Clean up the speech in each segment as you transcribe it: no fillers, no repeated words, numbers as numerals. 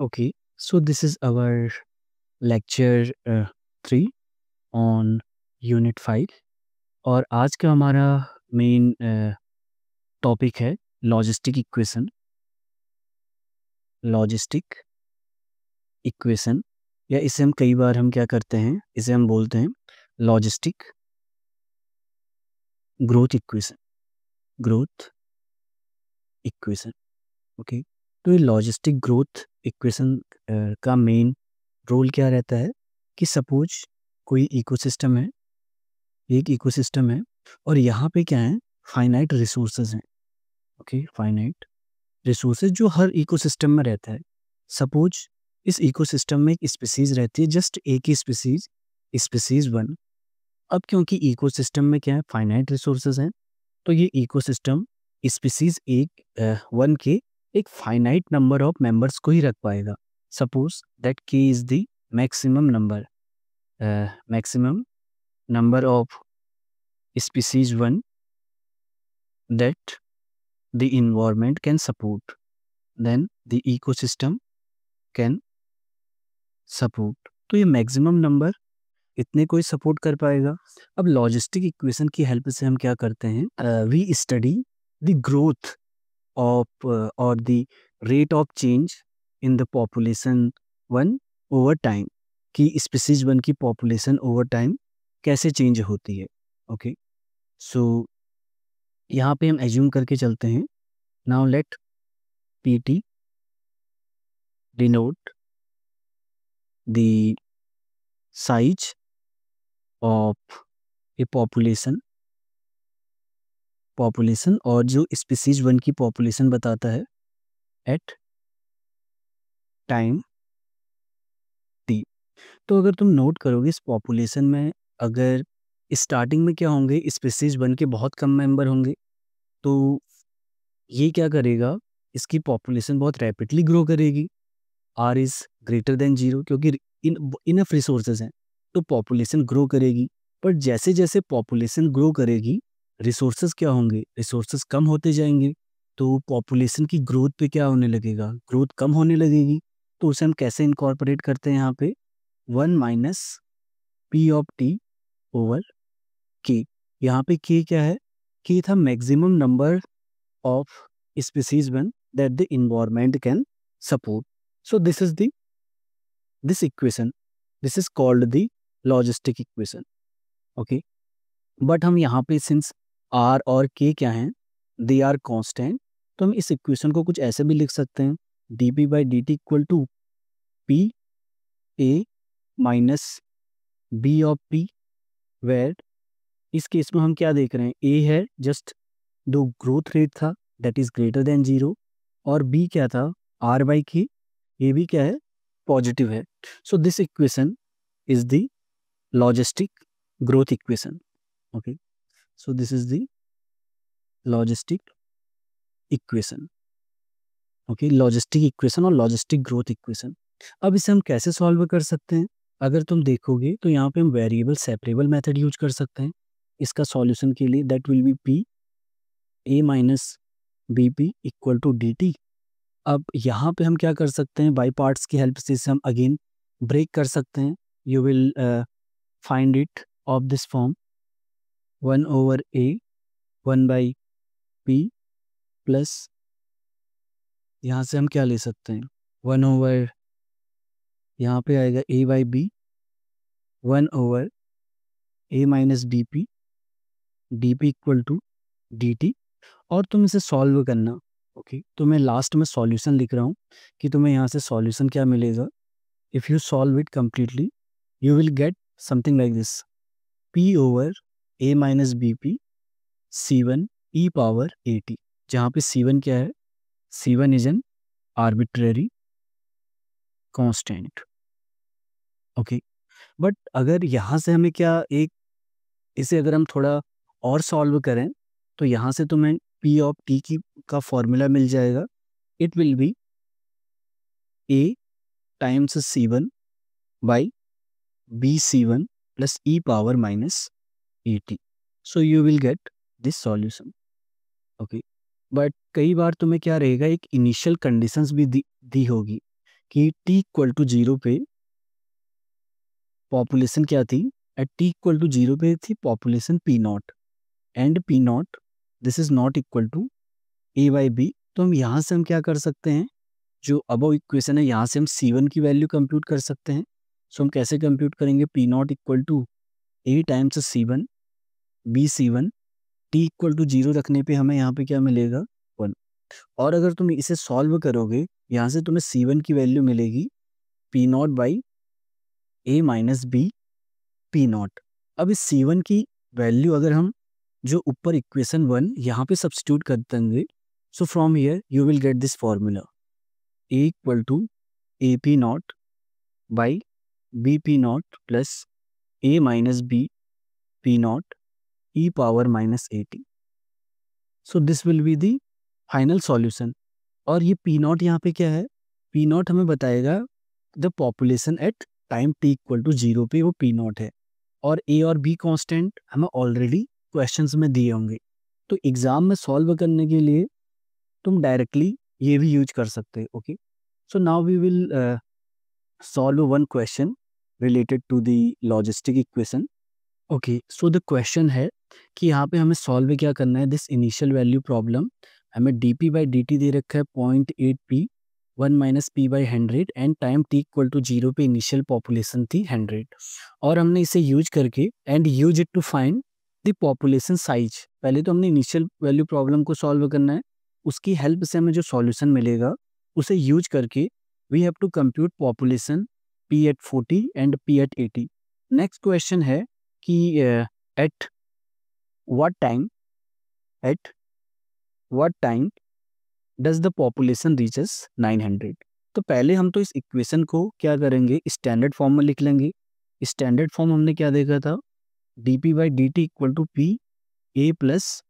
Okay, so this is our lecture 3 on Unit 5 और आज का हमारा मेन टॉपिक है लॉजिस्टिक इक्वेशन। लॉजिस्टिक इक्वेशन या इसे हम कई बार हम क्या करते हैं, इसे हम बोलते हैं logistic growth equation. Growth equation, okay. तो ये लॉजिस्टिक ग्रोथ इक्वेशन का मेन रोल क्या रहता है कि सपोज कोई इकोसिस्टम है, एक इकोसिस्टम है और यहाँ पे क्या है, फाइनाइट रिसोर्सेज हैं। ओके, फाइनाइट रिसोर्सेज जो हर इकोसिस्टम में रहता है। सपोज इस इकोसिस्टम में एक स्पीसीज रहती है, जस्ट एक ही स्पीसीज, स्पीसीज वन। अब क्योंकि इकोसिस्टम में क्या है, फाइनाइट रिसोर्सेज हैं, तो ये इकोसिस्टम स्पीसीज एक वन के एक फाइनाइट नंबर ऑफ मेंबर्स को ही रख पाएगा। सपोज दैट के is the maximum number of species 1 that the environment can support, then the ecosystem can support। तो ये मैक्सिमम नंबर इतने को ही सपोर्ट कर पाएगा। अब लॉजिस्टिक इक्वेशन की हेल्प से हम क्या करते हैं, we study the growth of और the rate of change in the population one over time, कि स्पीसीज वन की पॉपुलेशन ओवर टाइम कैसे चेंज होती है। ओके, सो यहाँ पे हम एज्यूम करके चलते हैं। Now let PT denote the size of A population और जो स्पीसीज वन की पॉपुलेशन बताता है एट टाइम T। तो अगर तुम नोट करोगे इस पॉपुलेशन में, अगर स्टार्टिंग में क्या होंगे, स्पीसीज वन के बहुत कम मेंबर होंगे, तो ये क्या करेगा, इसकी पॉपुलेशन बहुत रैपिडली ग्रो करेगी। R इज ग्रेटर देन 0 क्योंकि इनफ रिसोर्सेज हैं, तो पॉपुलेशन ग्रो करेगी। पर जैसे जैसे पॉपुलेशन ग्रो करेगी, रिसोर्सेज क्या होंगे, रिसोर्सेज कम होते जाएंगे, तो पॉपुलेशन की ग्रोथ पे क्या होने लगेगा, ग्रोथ कम होने लगेगी। तो उसे हम कैसे इनकॉर्पोरेट करते हैं यहाँ पे, 1 minus P of T over K। यहाँ पे K क्या है, K था maximum number of species one that the environment can support. So this equation, this is called the logistic equation, okay। But हम यहाँ पे सिंस R और K क्या हैं, they are constant, तो हम इस इक्वेशन को कुछ ऐसे भी लिख सकते हैं, dp/dt equal to P A minus B of P, where इस केस में हम क्या देख रहे हैं, A है जस्ट दो ग्रोथ रेट था दैट इज ग्रेटर देन 0, और B क्या था, R/K, ये भी क्या है, पॉजिटिव है। So this equation is the logistic growth equation. Okay, so this is the logistic equation. Okay, logistic equation और लॉजिस्टिक ग्रोथ इक्वेशन। अब इसे हम कैसे सॉल्व कर सकते हैं, अगर तुम देखोगे तो यहाँ पे हम वेरिएबल सेपरेबल मेथड यूज कर सकते हैं इसका सॉल्यूशन के लिए, that will be P A minus BP equal to DT। अब यहाँ पे हम क्या कर सकते हैं, बाई पार्ट्स की हेल्प से इसे हम अगेन ब्रेक कर सकते हैं। You will find it of this form, 1 over A 1 by P plus यहाँ से हम क्या ले सकते हैं, 1 ओवर यहाँ पे आएगा A by B 1 over A minus BP DP equal to DT। और तुम इसे सॉल्व करना। ओके, तो मैं लास्ट में सॉल्यूशन लिख रहा हूँ कि तुम्हें यहाँ से सॉल्यूशन क्या मिलेगा। If you solve it completely you will get something like this, P over A minus BP C1 e power AT, जहाँ पे C1 क्या है, C1 is an arbitrary constant. Okay, but अगर यहाँ से हमें क्या, एक इसे अगर हम थोड़ा और सॉल्व करें तो यहाँ से तुम्हें P ऑफ T की का फॉर्मूला मिल जाएगा। It will B A times C1 by BC1 plus e power minus AT। So you will get this solution. Okay, but कई बार तुम्हें क्या रहेगा, एक इनिशियल कंडीशंस भी दी होगी कि t इक्वल टू 0 पे पॉपुलेशन क्या थी, एट t इक्वल टू 0 पे थी population p naught, and p naught this is not equal to a by B. तो हम यहाँ से हम क्या कर सकते हैं, जो अबव इक्वेशन है यहाँ से हम C1 की वैल्यू कंप्यूट कर सकते हैं। सो हम कैसे कंप्यूट करेंगे, P naught equal to A times C1 B C1, T equal to 0 रखने पे हमें यहाँ पे क्या मिलेगा 1। और अगर तुम इसे सॉल्व करोगे यहाँ से तुम्हें C1 की वैल्यू मिलेगी P naught by A minus B P naught. अब इस C1 की वैल्यू अगर हम जो ऊपर इक्वेशन 1 यहाँ पे सब्स्टिट्यूट कर देंगे, so from here you will get this formula A equal to A P naught by B P naught plus A minus B P naught E power minus 80। So this will be the final solution. और ये P not यहाँ पे क्या है, P naught हमें बताएगा the population at time T equal to 0 पे वो पी नॉट है, और ए और बी कांस्टेंट हमें ऑलरेडी क्वेश्चंस में दिए होंगे। तो एग्जाम में सॉल्व करने के लिए तुम डायरेक्टली ये भी यूज कर सकते हो। Okay, so now we will solve one question related to the logistic equation। Okay, so the question है कि यहाँ पे हमें सॉल्व क्या करना है, दिस इनिशियल वैल्यू प्रॉब्लम। हमें D P by D T दे रखा है 0.8 P 1 minus P by 100, and time T equal to 0 पे इनिशियल पॉपुलेशन थी 100, और हमने इसे यूज करके and use it to find the population size. पहले तो हमने इनिशियल वैल्यू प्रॉब्लम को सॉल्व करना है, उसकी हेल्प से हमें जो सॉल्यूशन मिलेगा उसे यूज करके we have to compute population P at 40 and P at 80। Next question है कि at what time at what time does the population reaches 900। तो पहले हम तो इस इक्वेशन को क्या करेंगे, स्टैंडर्ड फॉर्म में लिख लेंगे। स्टैंडर्ड फॉर्म हमने क्या देखा था, D P by D T equal to P A plus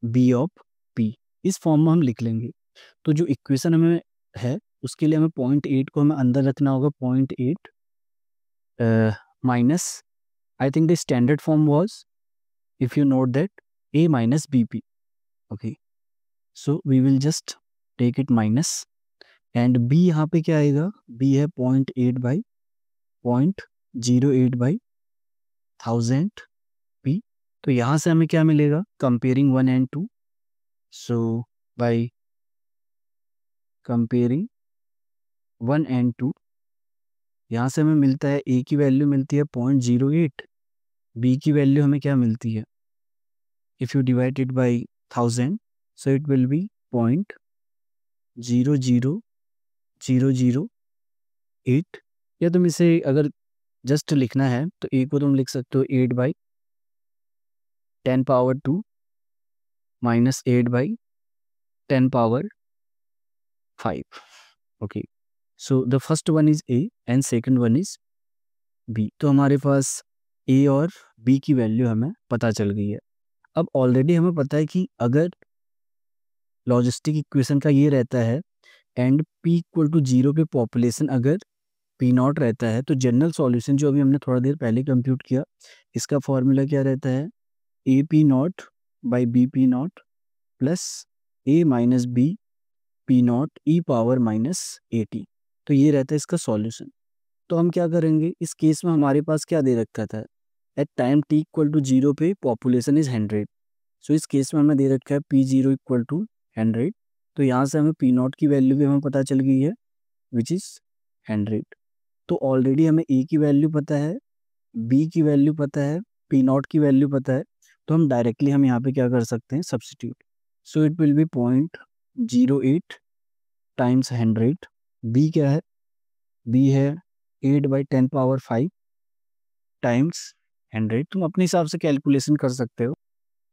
B of P, इस फॉर्म में हम लिख लेंगे। तो जो इक्वेशन हमें है उसके लिए हमें 0.8 को हमें अंदर रखना होगा, 0.8 minus, I think the standard form was, if you note that, a minus bp। okay, so we will just take it minus, and b यहाँ पे क्या आएगा, b है 0.8 बाई 0.08 बाई 1000 p। तो यहाँ से हमें क्या मिलेगा, comparing 1 and 2, so by comparing 1 and 2 यहाँ से हमें मिलता है a की वैल्यू मिलती है 0.08, b की वैल्यू हमें क्या मिलती है, if you divide it by 1000, so it will be 0.00008। या तुम इसे अगर जस्ट लिखना है तो ए को तुम लिख सकते हो 8 by 10 power 2 minus 8 by 10 power 5। Okay, so the first one is A and second one is B. तो हमारे पास ए और बी की वैल्यू हमें पता चल गई है। अब ऑलरेडी हमें पता है कि अगर लॉजिस्टिक इक्वेशन का ये रहता है एंड p इक्वल टू 0 पे पॉपुलेशन अगर p नॉट रहता है, तो जनरल सॉल्यूशन जो अभी हमने थोड़ा देर पहले कंप्यूट किया, इसका फॉर्मूला क्या रहता है, A P naught by B P naught plus A minus B P naught E power minus 80। तो ये रहता है इसका सॉल्यूशन। तो हम क्या करेंगे, इस केस में हमारे पास क्या दे रखा था, at time t equal to 0 पे पॉपुलेशन इज 100। सो इस केस में हमें दे रखा है पी 0 इक्वल टू 100। तो यहाँ से हमें पी नॉट की वैल्यू भी हमें पता चल गई है विच इज़ 100। तो ऑलरेडी हमें ए की वैल्यू पता है, बी की वैल्यू पता है, पी नॉट की वैल्यू पता है, तो हम डायरेक्टली हम यहाँ पे क्या कर सकते हैं, substitute. So it will be 0.08 times 100। B क्या है, बी है 8 बाई 10 पावर 5 टाइम्स 100। तुम अपने हिसाब से कैलकुलेशन कर सकते हो।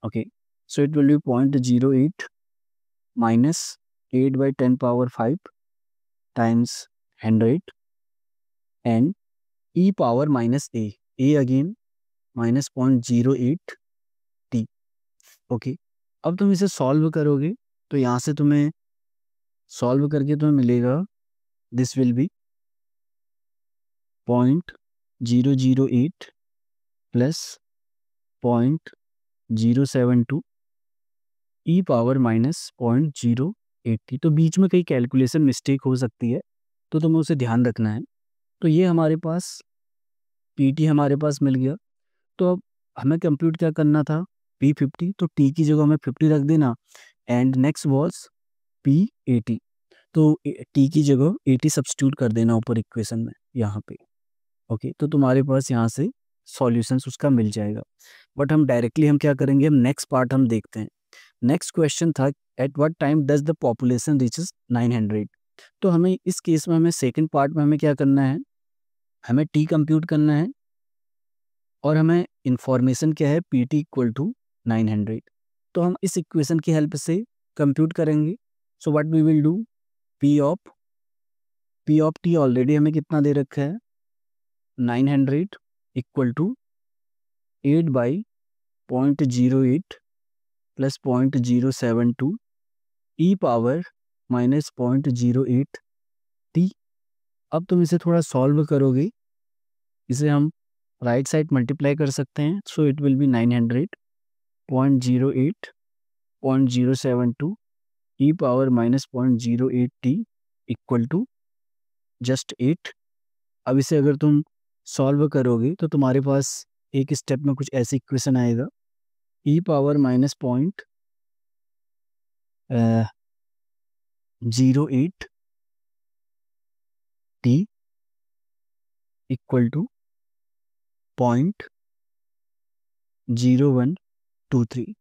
Okay, so it will be 0.08 minus 8 by 10 power 5 times 100 and E power minus A again minus 0.08 T. Okay, अब तुम इसे सॉल्व करोगे तो यहाँ से तुम्हें सॉल्व करके तुम्हें मिलेगा, this will B 0.008 plus 0.072 e power minus 0.080। तो बीच में कई कैलकुलेशन मिस्टेक हो सकती है, तो तुम्हें उसे ध्यान रखना है। तो ये हमारे पास PT हमारे पास मिल गया। तो अब हमें कंप्यूट क्या करना था, P50, तो T की जगह हमें 50 रख देना एंड नेक्स्ट वॉज P80। तो T की जगह 80 सब्स्टिट्यूट कर देना ऊपर इक्वेशन में यहाँ पे। ओके, तो तुम्हारे पास यहाँ से सॉल्यूशंस उसका मिल जाएगा। बट हम डायरेक्टली हम क्या करेंगे, हम नेक्स्ट पार्ट हम देखते हैं। नेक्स्ट क्वेश्चन था at what time does the population reaches 900। तो हमें इस केस में हमें सेकंड पार्ट में हमें क्या करना है, हमें T कंप्यूट करना है और हमें इंफॉर्मेशन क्या है, PT इक्वल टू 900। तो हम इस इक्वेशन की हेल्प से कंप्यूट करेंगे। So what we will do, P of T already हमें कितना दे रखा है, 900 equal to 8 by 0.08 plus 0.072 e power minus 0.08 T। अब तुम इसे थोड़ा सॉल्व करोगे, इसे हम राइट साइड मल्टीप्लाई कर सकते हैं। So it will be 900.08.072 e power minus 0.08 T equal to just 8। अब इसे अगर तुम सॉल्व करोगे तो तुम्हारे पास एक स्टेप में कुछ ऐसी इक्वेशन आएगा, e power minus 0.08 T equal to 0.0123।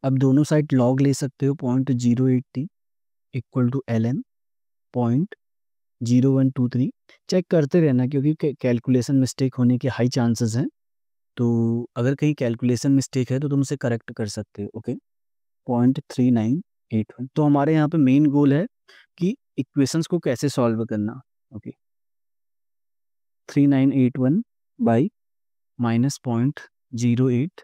अब दोनों साइड लॉग ले सकते हो, 0.08 T equal to ln 0.0123। Check करते रहना क्योंकि कैलकुलेशन मिस्टेक होने के हाई चांसेस हैं। तो अगर कहीं कैलकुलेशन मिस्टेक है तो तुम उसे करेक्ट कर सकते हो। ओके, 0.3981। तो हमारे यहाँ पे मेन गोल है कि इक्वेशंस को कैसे सॉल्व करना। Okay, 3981 by minus 0.08,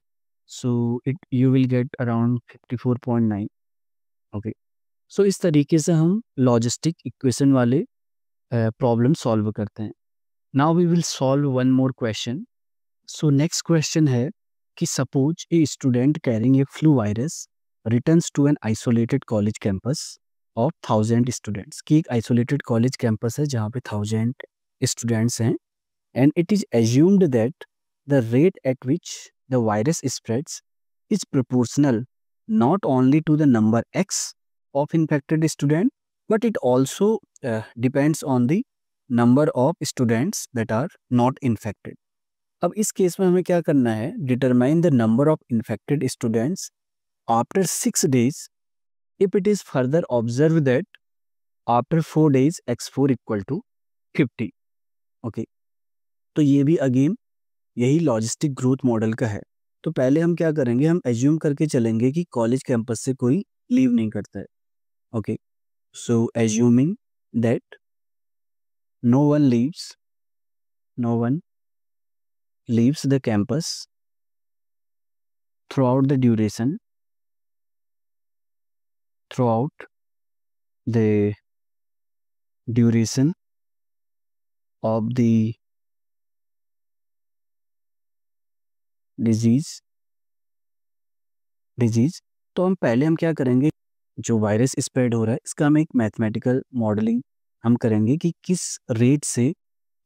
so you will get around 54.9। Okay, so इस तरीके से हम लॉजिस्टिक इक्वेशन वाले प्रॉब्लम सॉल्व करते हैं। Now we will solve one more question. So next question है कि suppose a student carrying a flu virus returns to an isolated college campus of 1000 students. कि एक आइसोलेटेड कॉलेज कैंपस है जहाँ पे 1000 स्टूडेंट्स हैं and it is assumed that the rate at which the virus spreads is proportional not only to the number x of infected student but it also depends on the number of students that are not infected। अब इस case में हमें क्या करना है, determine the number of infected students after 6 days if it is further observed that after 4 days x4 equal to 50। Okay, तो ये भी अगेन यही लॉजिस्टिक ग्रोथ मॉडल का है। तो पहले हम क्या करेंगे, हम एज्यूम करके चलेंगे कि कॉलेज कैंपस से कोई लीव नहीं करता है। Okay, so assuming that no one leaves the campus throughout the duration of the disease. तो हम पहले हम क्या करेंगे, जो वायरस स्प्रेड हो रहा है इसका हम एक मैथमेटिकल मॉडलिंग हम करेंगे कि किस रेट से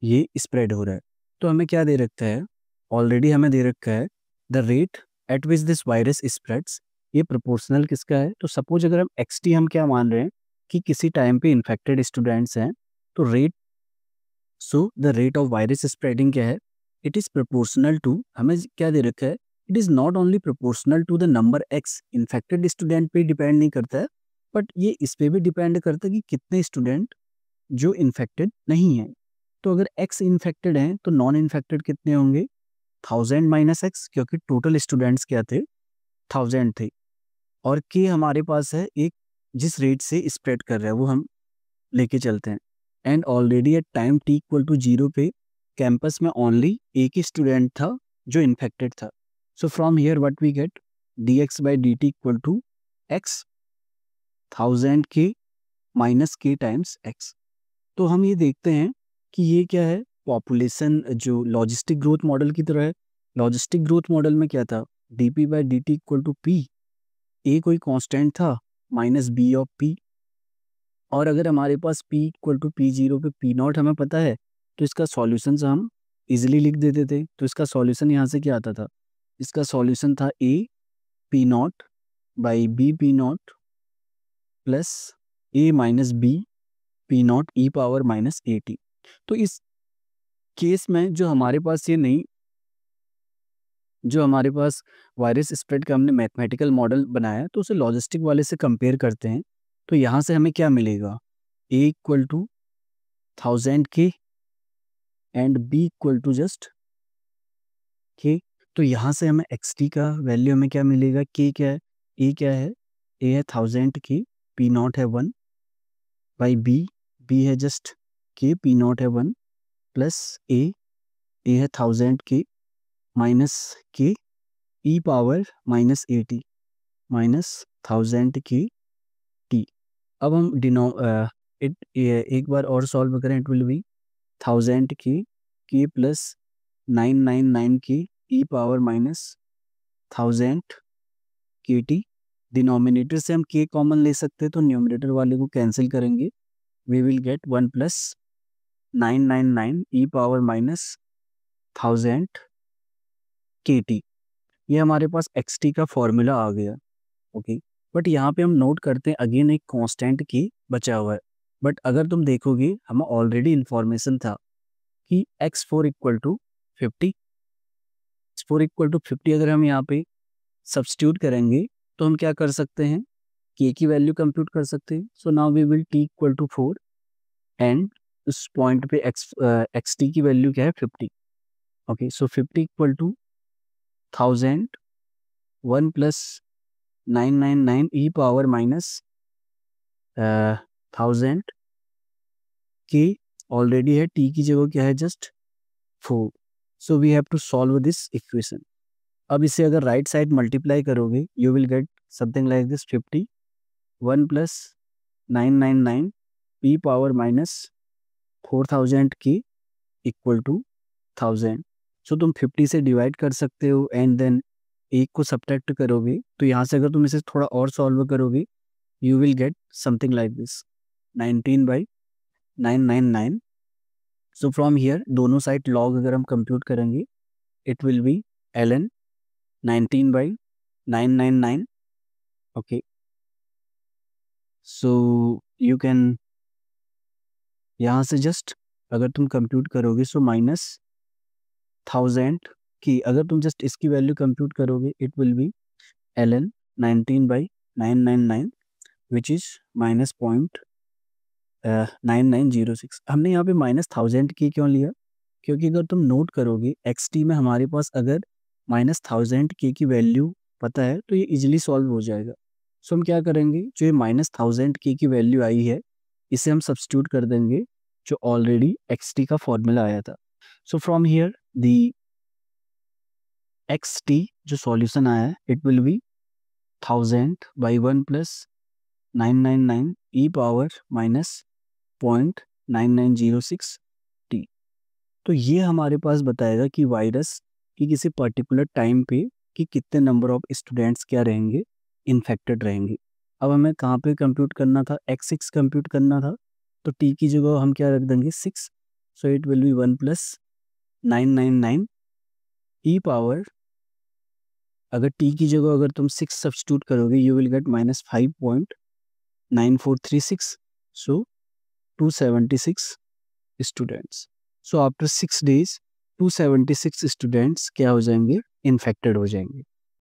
ये स्प्रेड हो रहा है। तो हमें क्या दे रखा है, ऑलरेडी हमें दे रखा है the rate at which this virus spreads, ये प्रोपोर्शनल किसका है। तो सपोज अगर हम XT हम क्या मान रहे हैं कि किसी टाइम पे इन्फेक्टेड स्टूडेंट्स हैं, तो rate the rate of virus spreading क्या है, इट इज़ प्रोपोर्शनल टू, हमें क्या दे रखा है, it is not only proportional to the number x। Infected student पे डिपेंड नहीं करता है बट ये इस पे भी डिपेंड करता है कि कितने स्टूडेंट जो इन्फेक्टेड नहीं है। तो अगर x इन्फेक्टेड हैं तो नॉन इन्फेक्टेड कितने होंगे, 1000 माइनस x, क्योंकि टोटल स्टूडेंट्स क्या थे, 1000 थे। और k हमारे पास है एक जिस रेट से स्प्रेड कर रहा है वो हम लेके चलते हैं। And already at time t equal to 0 पे कैंपस में ओनली एक ही स्टूडेंट था जो इन्फेक्टेड था। So from here what we get, dx by dt equal to x 1000 k minus k times x। तो हम ये देखते हैं कि ये क्या है, पॉपुलेशन जो लॉजिस्टिक ग्रोथ मॉडल की तरह है। लॉजिस्टिक ग्रोथ मॉडल में क्या था, dp by dt equal to p, A कोई कांस्टेंट था माइनस b ऑफ p, और अगर हमारे पास p equal to P zero पे पी नॉट हमें पता है, तो इसका सॉल्यूशन हम इजिली लिख देते थे। तो इसका सॉल्यूशन यहाँ से क्या आता था, इसका सॉल्यूशन था a P naught by B P naught plus a minus B P naught E power minus A T. तो इस केस में जो हमारे पास वायरस स्प्रेड का हमने मैथमेटिकल मॉडल बनाया, तो उसे लॉजिस्टिक वाले से कंपेयर करते हैं। तो यहाँ से हमें क्या मिलेगा, a equal to 1000 K and b equal to just k। तो यहाँ से हमें xt का वैल्यू हमें क्या मिलेगा, k क्या है, a क्या है, a है 1000 के, p नॉट है 1 बाई b है जस्ट k, p नॉट है 1 प्लस a है 1000 के minus k E power minus A T minus 1000 की t। अब हम एक बार और सॉल्व करें, इट विल बी 1000 की k प्लस 999 की ई power minus 1000 K T. Denominator से हम k कॉमन ले सकते हैं, तो न्यूमरेटर वाले को कैंसिल करेंगे, we will get 1 plus 999 e power minus 1000 K T. ये हमारे पास xt का फॉर्मूला आ गया। ओके, बट यहाँ पे हम नोट करते हैं अगेन एक कांस्टेंट की बचा हुआ है। बट अगर तुम देखोगे हमें ऑलरेडी इंफॉर्मेशन था कि x4 equal to 50, x4 equal to 50 अगर हम यहाँ पे सब्स्टिट्यूट करेंगे तो हम क्या कर सकते हैं, k की वैल्यू कंप्यूट कर सकते हैं। So now we will t equal to 4 and उस पॉइंट पे xt की वैल्यू क्या है 50। Okay, so 50 equal to 1000 1 plus 999 e power minus 1000 K already है, t की जगह क्या है just 4। So we have to solve this equation. अब इसे अगर राइट साइड मल्टीप्लाई करोगे you will get something like this 50 1 plus 999 e power minus 4000 की इक्वल टू 1000। सो तुम 50 से डिवाइड कर सकते हो एंड देन एक को सब्ट्रैक्ट करोगे, तो यहाँ से अगर तुम इसे थोड़ा और सॉल्व करोगे you will get something like this 19 by 999। so from here दोनों साइड log अगर हम कंप्यूट करेंगे it will be ln 19 by 999। okay, so you can यहाँ से जस्ट अगर तुम कंप्यूट करोगे सो माइनस 1000 की अगर तुम जस्ट इसकी वैल्यू कंप्यूट करोगे it will be ln 19 by 999 which is minus 0.9906। हमने यहाँ पे माइनस 1000 की क्यों लिया, क्योंकि अगर तुम नोट करोगे xt में हमारे पास अगर माइनस 1000 की वैल्यू पता है तो ये इजीली सॉल्व हो जाएगा। सो हम क्या करेंगे, जो ये माइनस 1000 की वैल्यू आई है इसे हम सब्स्टिट्यूट कर देंगे जो ऑलरेडी xt का फॉर्मूला आया था। So from here the xt जो सॉल्यूशन आया है it will B 1000 by 1 plus 999 e power minus 0.9906 T. तो ये हमारे पास बताएगा कि वायरस की किसी पर्टिकुलर टाइम पे कि कितने नंबर ऑफ स्टूडेंट्स क्या रहेंगे, इन्फेक्टेड रहेंगे। अब हमें कहाँ पे कंप्यूट करना था, x6 कंप्यूट करना था, तो t की जगह हम क्या रख देंगे 6। सो it will B 1 plus 999 e power, अगर t की जगह अगर तुम 6 सब्स्टिट्यूट करोगे you will get minus 5.9436। so 276 students. So after 6 days 276 students क्या हो जाएंगे, इन्फेक्टेड हो जाएंगे।